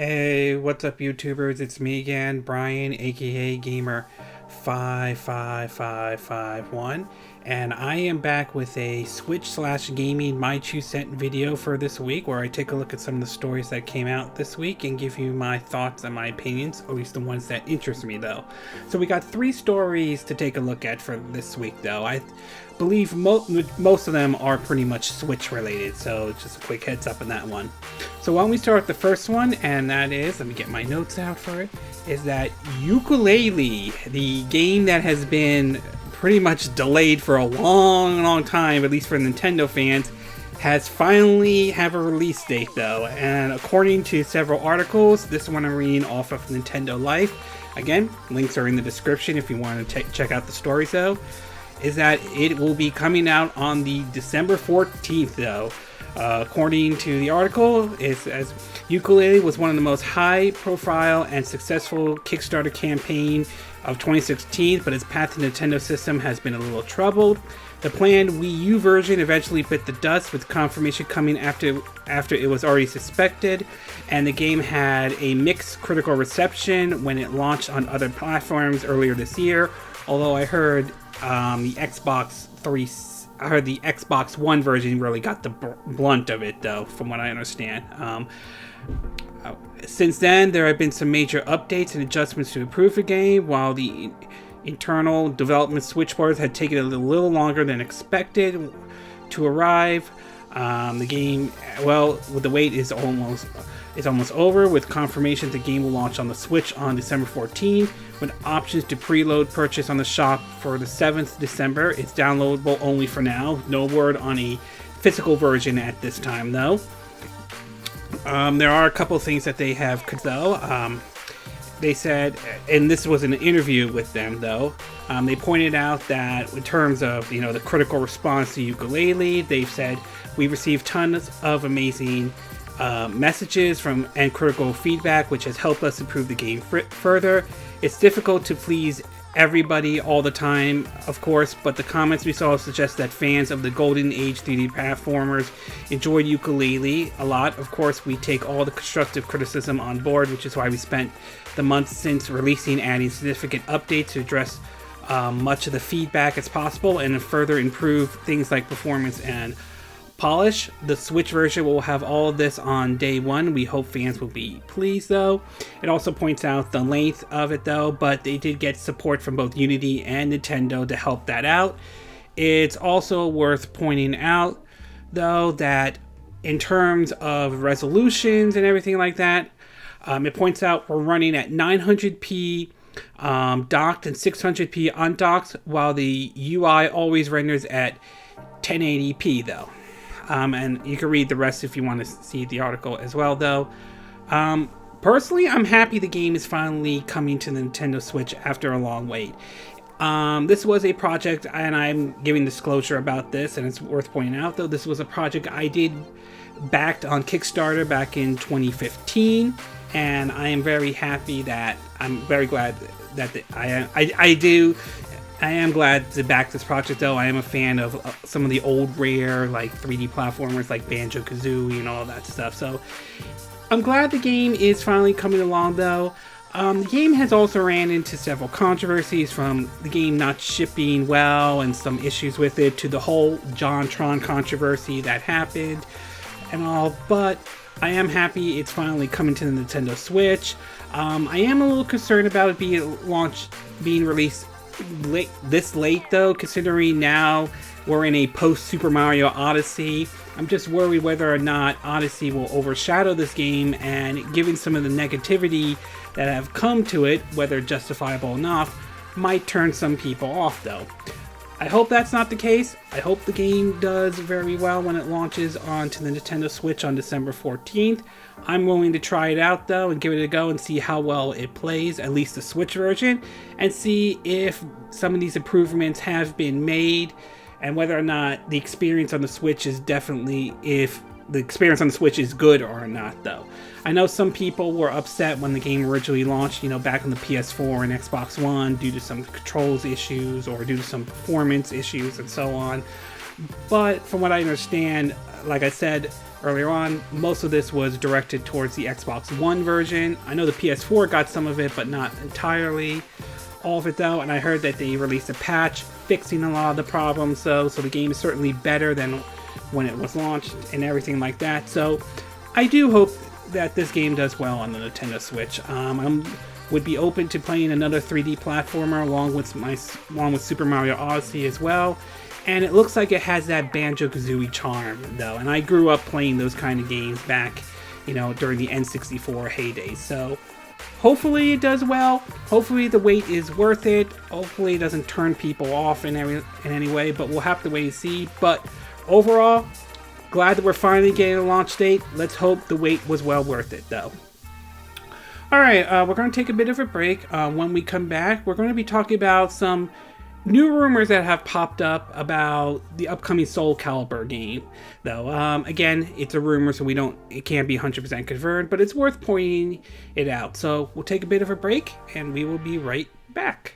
Hey, what's up, YouTubers? It's me again, Brian, aka Gamer 55551, and I am back with a Switch/gaming My 2 cent video for this week, where I take a look at some of the stories that came out this week and give you my thoughts and my opinions, at least the ones that interest me, though. So we got 3 stories to take a look at for this week, though. I believe most of them are pretty much Switch related, so just a quick heads up on that one. So why don't we start with the first one, and that is, let me get my notes out for it, is that Yooka Layee, the game that has been pretty much delayed for a long time, at least for Nintendo fans, has finally have a release date though. And according to several articles, this one I'm reading off of Nintendo Life, again, links are in the description if you want to check out the stories though, is that it will be coming out on the December 14th though. According to the article, it says Yooka Layee was one of the most high-profile and successful Kickstarter campaign of 2016, but its path to Nintendo system has been a little troubled. The planned Wii U version eventually bit the dust, with confirmation coming after it was already suspected, and the game had a mixed critical reception when it launched on other platforms earlier this year. Although I heard the Xbox One version really got the blunt of it, though, from what I understand. Since then, there have been some major updates and adjustments to improve the game, while the internal development switchboards had taken a little longer than expected to arrive. The game, well, the wait is almost over, with confirmation the game will launch on the Switch on December 14th, with options to preload purchase on the shop for the 7th December. It's downloadable only for now. No word on a physical version at this time, though. There are a couple of things that they have, though. They said, and this was an interview with them, though, they pointed out that in terms of, the critical response to Yooka Layee, they've said, we received tons of amazing messages from and critical feedback, which has helped us improve the game further. It's difficult to please everybody all the time, of course, but the comments we saw suggest that fans of the Golden Age 3D platformers enjoyed Yooka Layee a lot. Of course, we take all the constructive criticism on board, which is why we spent the months since releasing adding significant updates to address much of the feedback as possible and further improve things like performance and polish. The Switch version will have all of this on day one. We hope fans will be pleased, though. It also points out the length of it, though, but they did get support from both Unity and Nintendo to help that out. It's also worth pointing out, though, that in terms of resolutions and everything like that, it points out we're running at 900p docked and 600p undocked, while the UI always renders at 1080p, though. And you can read the rest if you want to see the article as well, though. Personally, I'm happy the game is finally coming to the Nintendo Switch after a long wait. This was a project, and I'm giving disclosure about this, and it's worth pointing out, though, this was a project I did backed on Kickstarter back in 2015, and I am very happy that, I'm very glad that I am glad to back this project, though. I am a fan of some of the old rare, like 3D platformers like Banjo-Kazooie and all that stuff. So I'm glad the game is finally coming along, though. The game has also ran into several controversies, from the game not shipping well and some issues with it, to the whole JonTron controversy that happened and all. But I am happy it's finally coming to the Nintendo Switch. I am a little concerned about it being released this late, though, considering now we're in a post Super Mario Odyssey. I'm just worried whether or not Odyssey will overshadow this game, and given some of the negativity that have come to it, whether justifiable enough, might turn some people off, though. I hope that's not the case. I hope the game does very well when it launches onto the Nintendo Switch on December 14th. I'm willing to try it out, though, and give it a go and see how well it plays, at least the Switch version, and see if some of these improvements have been made, and whether or not the experience on the Switch is good or not, though. I know some people were upset when the game originally launched, back on the PS4 and Xbox One, due to some controls issues or due to some performance issues and so on. But from what I understand, like I said, earlier on. Most of this was directed towards the Xbox One version. I know the PS4 got some of it, but not entirely all of it though, and I heard that they released a patch fixing a lot of the problems though, so the game is certainly better than when it was launched and everything like that. So I do hope that this game does well on the Nintendo Switch. I would be open to playing another 3D platformer along with Super Mario Odyssey as well. And it looks like it has that Banjo-Kazooie charm though, and I grew up playing those kind of games back, you know, during the N64 heyday. So hopefully it does well. Hopefully the wait is worth it. Hopefully it doesn't turn people off in any way, but we'll have to wait and see. But overall, glad that we're finally getting a launch date. Let's hope the wait was well worth it though. Alright, we're going to take a bit of a break. When we come back, we're going to be talking about some new rumors that have popped up about the upcoming Soul Calibur game, though. Again, it's a rumor, so it can't be 100% confirmed, but it's worth pointing it out. So we'll take a bit of a break, and we will be right back.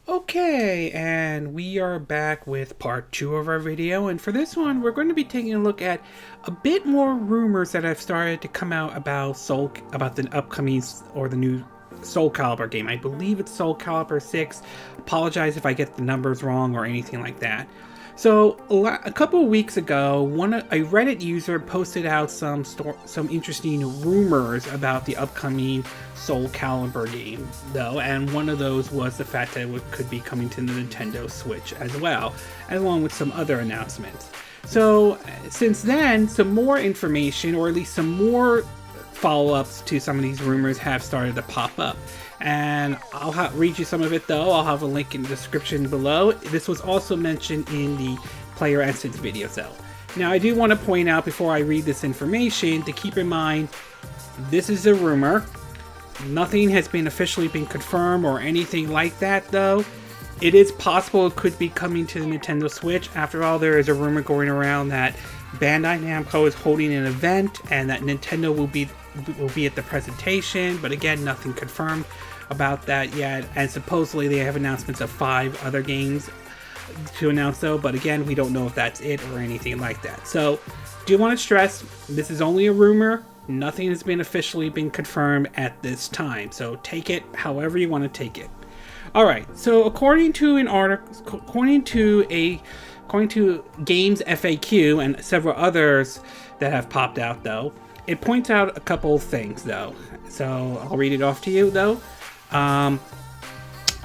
Okay, and we are back with part 2 of our video, and for this one we're going to be taking a look at a bit more rumors that have started to come out about the upcoming or the new Soul Calibur game. I believe it's Soul Calibur 6. Apologize if I get the numbers wrong or anything like that. So a couple of weeks ago, a Reddit user posted out some interesting rumors about the upcoming Soul Calibur game, though, and one of those was the fact that it could be coming to the Nintendo Switch as well, along with some other announcements. So since then, some more information, or at least some more follow-ups to some of these rumors have started to pop up. And I'll read you some of it though. I'll have a link in the description below. This was also mentioned in the Player Essence video though. Now I do want to point out before I read this information to keep in mind, this is a rumor. Nothing has been officially confirmed or anything like that though. It is possible it could be coming to the Nintendo Switch. After all, there is a rumor going around that Bandai Namco is holding an event and that Nintendo will be at the presentation, but again, nothing confirmed about that yet, and supposedly they have announcements of 5 other games to announce though, but again, we don't know if that's it or anything like that. So do want to stress, this is only a rumor. Nothing has been officially confirmed at this time, so take it however you want to take it. Alright, so according to Games FAQ and several others that have popped out though, it points out a couple of things though, so I'll read it off to you though.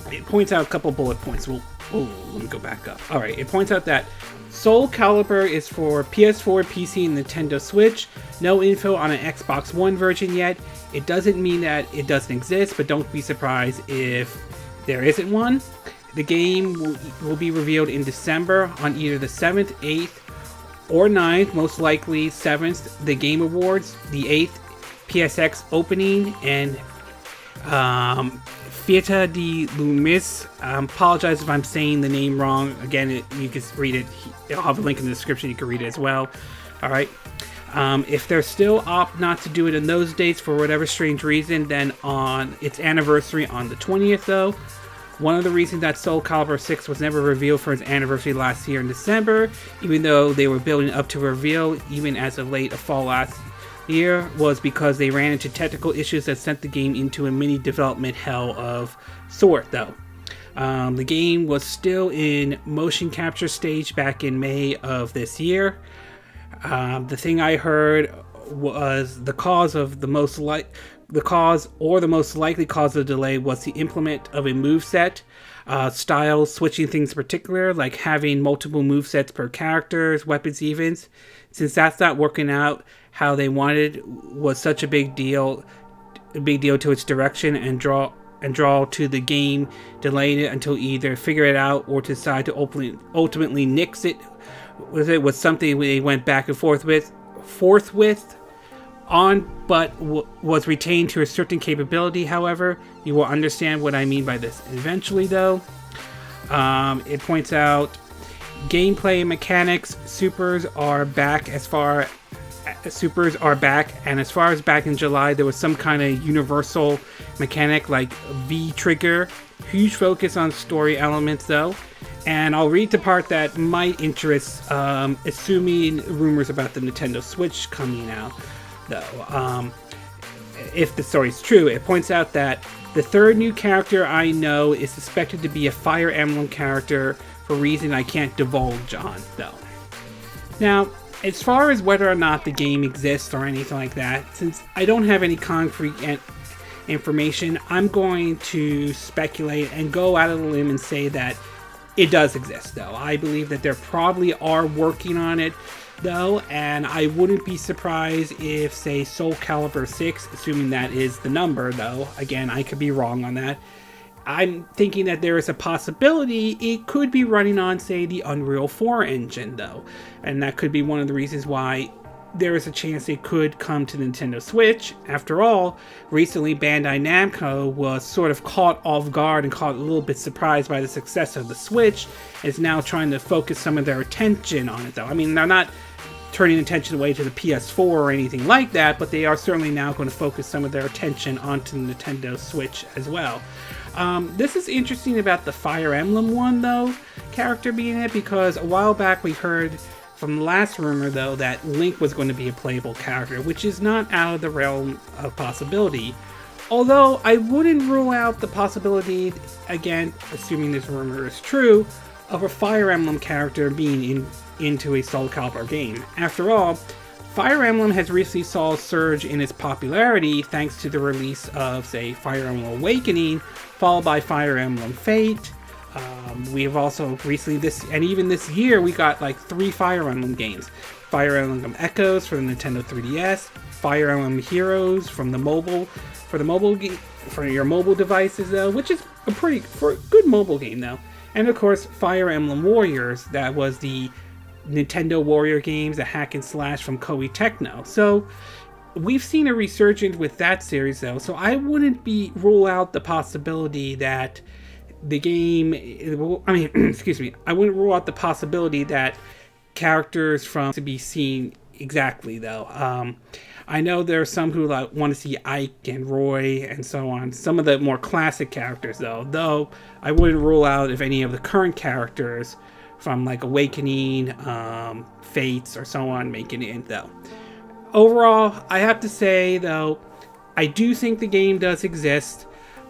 It points out a couple bullet points. Let me go back up. Alright, it points out that Soul Calibur is for PS4, PC, and Nintendo Switch. No info on an Xbox One version yet. It doesn't mean that it doesn't exist, but don't be surprised if there isn't one. The game will be revealed in December on either the 7th, 8th, or 9th, most likely 7th, the Game Awards, the 8th, PSX opening, and Fiesta de Lumis. Apologize if I'm saying the name wrong. Again, you can read it. I'll have a link in the description. You can read it as well. Alright. If they're still opt not to do it in those dates for whatever strange reason, then on its anniversary on the 20th though. One of the reasons that Soul Calibur 6 was never revealed for its anniversary last year in December, even though they were building up to reveal even as of late fall last year, was because they ran into technical issues that sent the game into a mini development hell of sort though. The game was still in motion capture stage back in May of this year. The thing I heard was the cause of the most likely cause of the delay was the implement of a moveset style, switching things in particular, like having multiple movesets per characters, weapons even. Since that's not working out how they wanted, was such a big deal to its direction and draw to the game, delaying it until either figure it out or decide to ultimately nix it. Was something they went back and forth with on, but was retained to a certain capability. However, you will understand what I mean by this eventually though. It points out gameplay mechanics, supers are back, and as far as back in July there was some kind of universal mechanic like V-trigger. Huge focus on story elements though. And I'll read the part that might interest, assuming rumors about the Nintendo Switch coming out though. If the story's true, it points out that the third new character I know is suspected to be a Fire Emblem character for a reason I can't divulge on, though. Now, as far as whether or not the game exists or anything like that, since I don't have any concrete information, I'm going to speculate and go out on a limb and say that it does exist, though. I believe that they probably are working on it, though, and I wouldn't be surprised if, say, Soul Calibur VI, assuming that is the number, though, again, I could be wrong on that, I'm thinking that there is a possibility it could be running on, say, the Unreal 4 engine, though, and that could be one of the reasons why there is a chance it could come to Nintendo Switch. After all, recently Bandai Namco was sort of caught off guard and caught a little bit surprised by the success of the Switch, and is now trying to focus some of their attention on it, though. I mean, they're not turning attention away to the PS4 or anything like that, but they are certainly now going to focus some of their attention onto the Nintendo Switch as well. This is interesting about the Fire Emblem one, though, character being it, because a while back we heard from the last rumor, though, that Link was going to be a playable character, which is not out of the realm of possibility. Although, I wouldn't rule out the possibility, again, assuming this rumor is true, of a Fire Emblem character being into a Soul Calibur game. After all, Fire Emblem has recently saw a surge in its popularity thanks to the release of, say, Fire Emblem Awakening, followed by Fire Emblem Fate. We have also recently, even this year, we got like 3 Fire Emblem games. Fire Emblem Echoes for the Nintendo 3DS, Fire Emblem Heroes for your mobile devices, though, which is a good mobile game, though. And of course, Fire Emblem Warriors, that was the Nintendo Warrior games, a hack and slash from Koei Tecmo. So we've seen a resurgence with that series, though, so I wouldn't rule out the possibility that the game, excuse me, I wouldn't rule out the possibility that characters from to be seen exactly, though. I know there are some who want to see Ike and Roy and so on, some of the more classic characters, though I wouldn't rule out if any of the current characters from like Awakening, Fates, or so on making it in, though. Overall, I have to say, though, I do think the game does exist.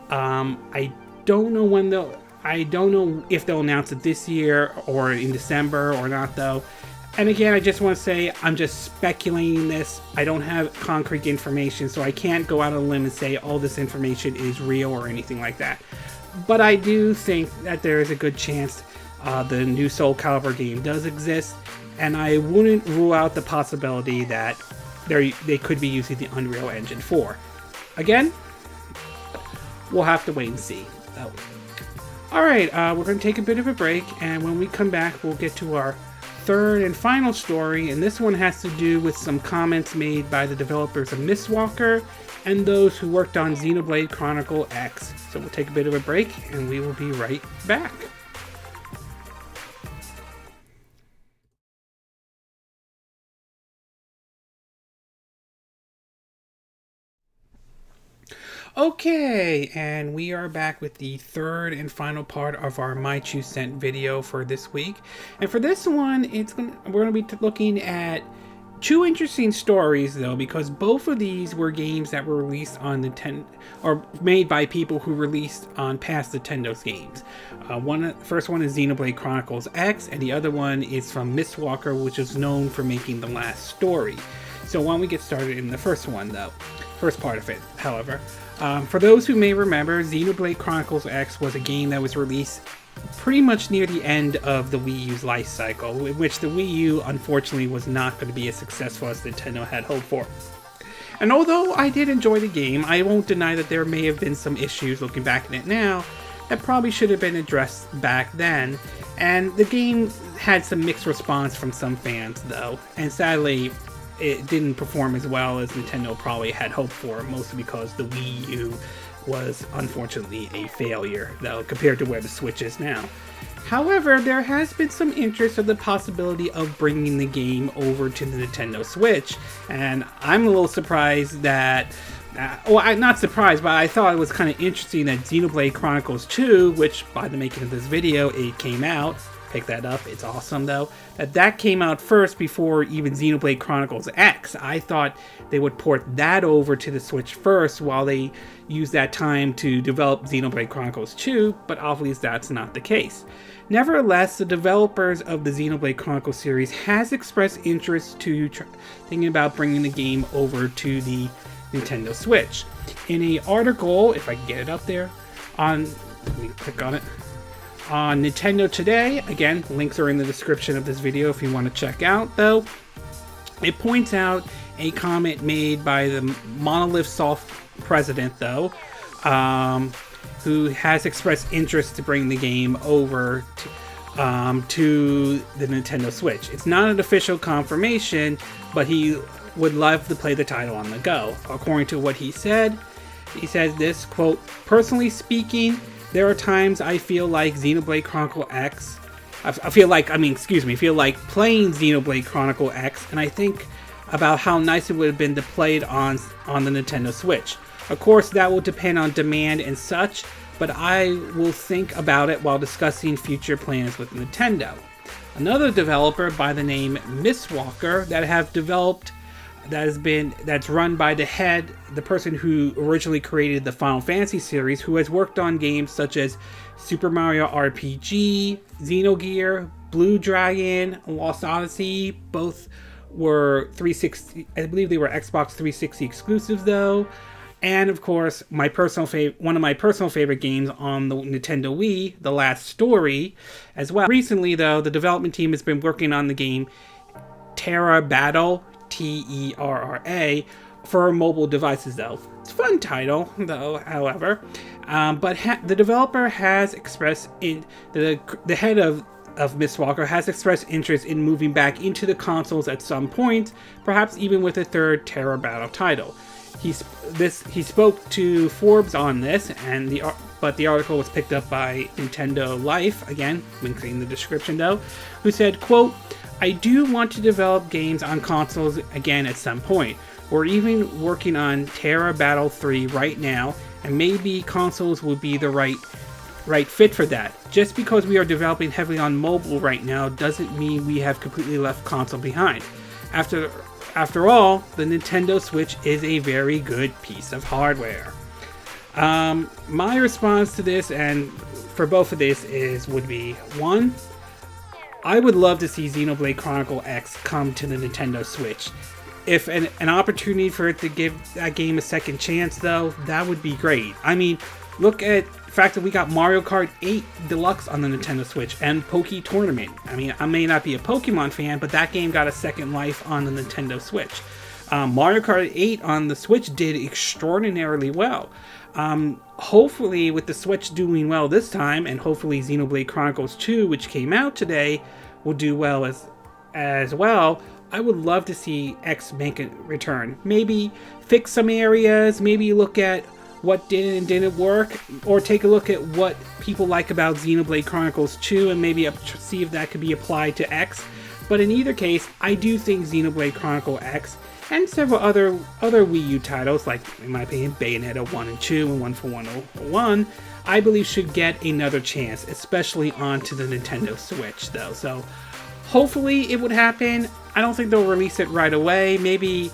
I don't know if they'll announce it this year or in December or not, though. And again, I just want to say I'm just speculating this. I don't have concrete information, so I can't go out on a limb and say all this information is real or anything like that. But I do think that there is a good chance the new Soul Calibur game does exist, and I wouldn't rule out the possibility that they could be using the Unreal Engine 4. Again, we'll have to wait and see. Alright, we're going to take a bit of a break, and when we come back, we'll get to our third and final story, and this one has to do with some comments made by the developers of Mistwalker and those who worked on Xenoblade Chronicles X. So we'll take a bit of a break, and we will be right back. Okay, and we are back with the third and final part of our My 2 Cent video for this week. And for this one, we're going to be looking at 2 interesting stories, though, because both of these were games that were released on Nintendo, or made by people who released on past Nintendo's games. First one is Xenoblade Chronicles X, and the other one is from Mistwalker, which is known for making the last story. So why don't we get started in the first one, though? First part of it, however. For those who may remember, Xenoblade Chronicles X was a game that was released pretty much near the end of the Wii U's life cycle, in which the Wii U unfortunately was not going to be as successful as Nintendo had hoped for. And although I did enjoy the game, I won't deny that there may have been some issues looking back at it now that probably should have been addressed back then, and the game had some mixed response from some fans, though, and sadly it didn't perform as well as Nintendo probably had hoped for, mostly because the Wii U was unfortunately a failure, though, compared to where the Switch is now. However, there has been some interest of the possibility of bringing the game over to the Nintendo Switch, and I'm a little surprised that well, I'm not surprised, but I thought it was kind of interesting that Xenoblade Chronicles 2, which by the making of this video, it came out. Pick that up, it's awesome though. That came out first before even Xenoblade Chronicles X. I thought they would port that over to the Switch first while they use that time to develop Xenoblade Chronicles 2, but obviously that's not the case. Nevertheless, the developers of the Xenoblade Chronicles series has expressed interest to thinking about bringing the game over to the Nintendo Switch. In an article, if I can get it up there, let me click on it, on Nintendo Today, again, links are in the description of this video if you want to check out, though, it points out a comment made by the Monolith Soft president, though, who has expressed interest to bring the game over to the Nintendo Switch. It's not an official confirmation, but he would love to play the title on the go. According to what he says this, quote, "Personally speaking, there are times I feel like Xenoblade Chronicle X, I feel like playing Xenoblade Chronicle X, and I think about how nice it would have been to play it on the Nintendo Switch. Of course, that will depend on demand and such, but I will think about it while discussing future plans with Nintendo." Another developer by the name Mistwalker that's run by the person who originally created the Final Fantasy series, who has worked on games such as Super Mario RPG, Xenogear, Blue Dragon, Lost Odyssey. Both were 360, I believe they were Xbox 360 exclusives though. And of course, one of my personal favorite games on the Nintendo Wii, The Last Story, as well. Recently though, the development team has been working on the game Terra Battle, Terra, for mobile devices though. It's a fun title though, however. But the developer has expressed, the head of Mistwalker has expressed interest in moving back into the consoles at some point, perhaps even with a third Terra Battle title. He spoke to Forbes on this, but the article was picked up by Nintendo Life, again, links in the description though, who said, quote, "I do want to develop games on consoles again at some point. We're even working on Terra Battle 3 right now, and maybe consoles will be the right fit for that. Just because we are developing heavily on mobile right now doesn't mean we have completely left console behind. After all, the Nintendo Switch is a very good piece of hardware." My response to this, and for both of this, would be, one, I would love to see Xenoblade Chronicle X come to the Nintendo Switch. If an opportunity for it to give that game a second chance, though, that would be great. I mean, look at the fact that we got Mario Kart 8 Deluxe on the Nintendo Switch and Poke Tournament. I mean, I may not be a Pokemon fan, but that game got a second life on the Nintendo Switch. Mario Kart 8 on the Switch did extraordinarily well. Hopefully, with the Switch doing well this time, and hopefully Xenoblade Chronicles 2, which came out today, will do well as well. I would love to see X make a return. Maybe fix some areas, maybe look at what did and didn't work, or take a look at what people like about Xenoblade Chronicles 2 and maybe see if that could be applied to X. But in either case, I do think Xenoblade Chronicle X and several other Wii U titles, like, in my opinion, Bayonetta 1 and 2 and 1 for 101, I believe should get another chance, especially onto the Nintendo Switch, though. So, hopefully it would happen. I don't think they'll release it right away. Maybe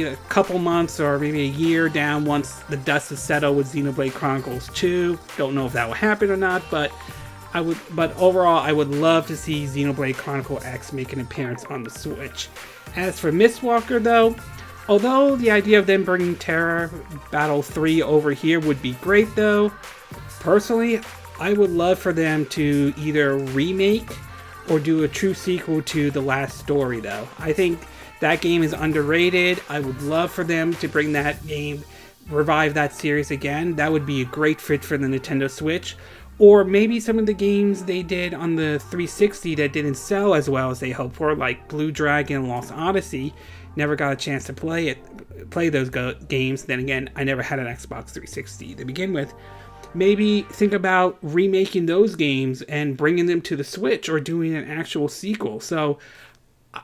a couple months or maybe a year down once the dust is settled with Xenoblade Chronicles 2. Don't know if that will happen or not, but overall, I would love to see Xenoblade Chronicle X make an appearance on the Switch. As for Mistwalker, though, although the idea of them bringing Terra Battle 3 over here would be great, though, personally, I would love for them to either remake or do a true sequel to The Last Story, though. I think that game is underrated. I would love for them to bring that game, revive that series again. That would be a great fit for the Nintendo Switch. Or maybe some of the games they did on the 360 that didn't sell as well as they hoped for, like Blue Dragon and Lost Odyssey. Never got a chance to play those games. Then again, I never had an Xbox 360 to begin with. Maybe think about remaking those games and bringing them to the Switch or doing an actual sequel. So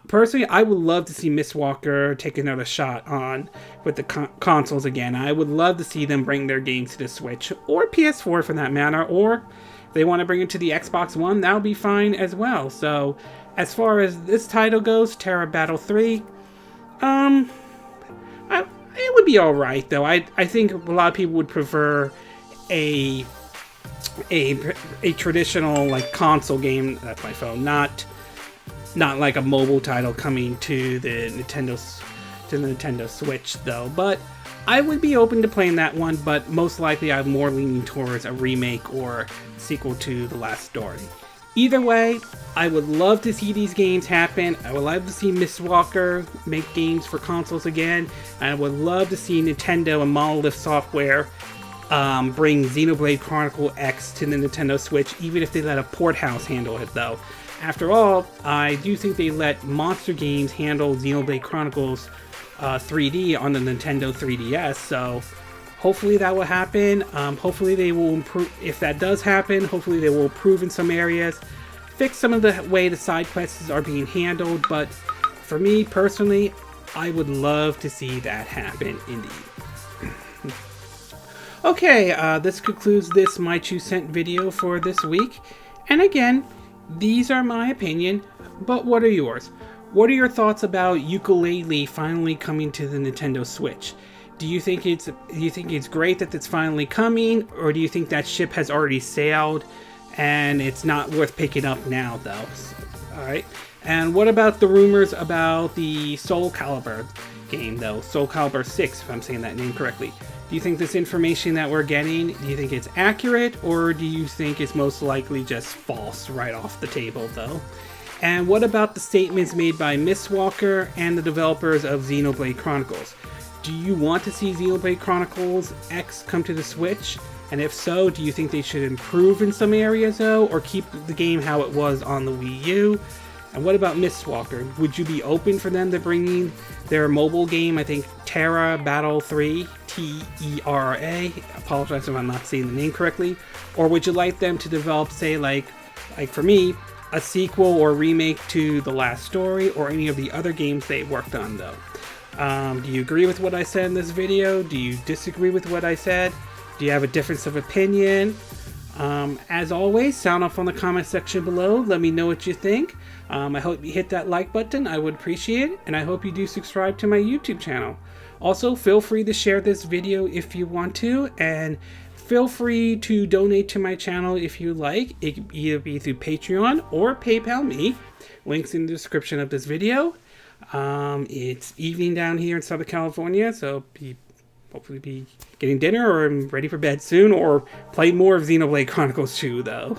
personally, I would love to see Mistwalker take another shot on with the consoles again. I would love to see them bring their games to the Switch, or PS4 for that matter, or if they want to bring it to the Xbox One, that'll be fine as well. So, as far as this title goes, Terra Battle 3, it would be alright, though. I think a lot of people would prefer a traditional, like, console game. That's my phone, not like a mobile title coming to the Nintendo Switch, though. But I would be open to playing that one, but most likely I'm more leaning towards a remake or sequel to The Last Story. Either way, I would love to see these games happen. I would love to see Mistwalker make games for consoles again. And I would love to see Nintendo and Monolith Software bring Xenoblade Chronicles X to the Nintendo Switch, even if they let a port house handle it, though. After all, I do think they let Monster Games handle Xenoblade Chronicles 3D on the Nintendo 3DS, so hopefully that will happen. Hopefully they will improve. If that does happen, hopefully they will improve in some areas, fix some of the way the side quests are being handled, but for me personally, I would love to see that happen indeed. Okay, this concludes this My 2 Cent video for this week, and again, these are my opinion, but what are yours? What are your thoughts about Yooka-Laylee finally coming to the Nintendo Switch? Do you think it's great that it's finally coming, or do you think that ship has already sailed and it's not worth picking up now, though? All right. And what about the rumors about the Soul Calibur game, though? Soul Calibur VI, if I'm saying that name correctly. Do you think this information that we're getting, do you think it's accurate, or do you think it's most likely just false right off the table, though? And what about the statements made by Mistwalker and the developers of Xenoblade Chronicles? Do you want to see Xenoblade Chronicles X come to the Switch? And if so, do you think they should improve in some areas, though, or keep the game how it was on the Wii U? And what about Mistwalker? Would you be open for them to bringing their mobile game, I think Terra Battle 3, T-E-R-A, apologize if I'm not saying the name correctly, or would you like them to develop, say, like for me, a sequel or remake to The Last Story, or any of the other games they worked on, though? Do you agree with what I said in this video? Do you disagree with what I said? Do you have a difference of opinion? As always, sound off on the comment section below. Let me know what you think. I hope you hit that like button. I would appreciate it. And I hope you do subscribe to my YouTube channel. Also, feel free to share this video if you want to. And feel free to donate to my channel if you like. It could either be through Patreon or PayPal me. Links in the description of this video. It's evening down here in Southern California, so hopefully be getting dinner or I'm ready for bed soon, or play more of Xenoblade Chronicles 2, though.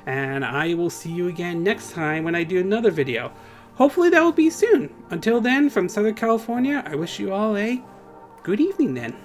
And I will see you again next time when I do another video. Hopefully that will be soon. Until then, from Southern California, I wish you all a good evening then.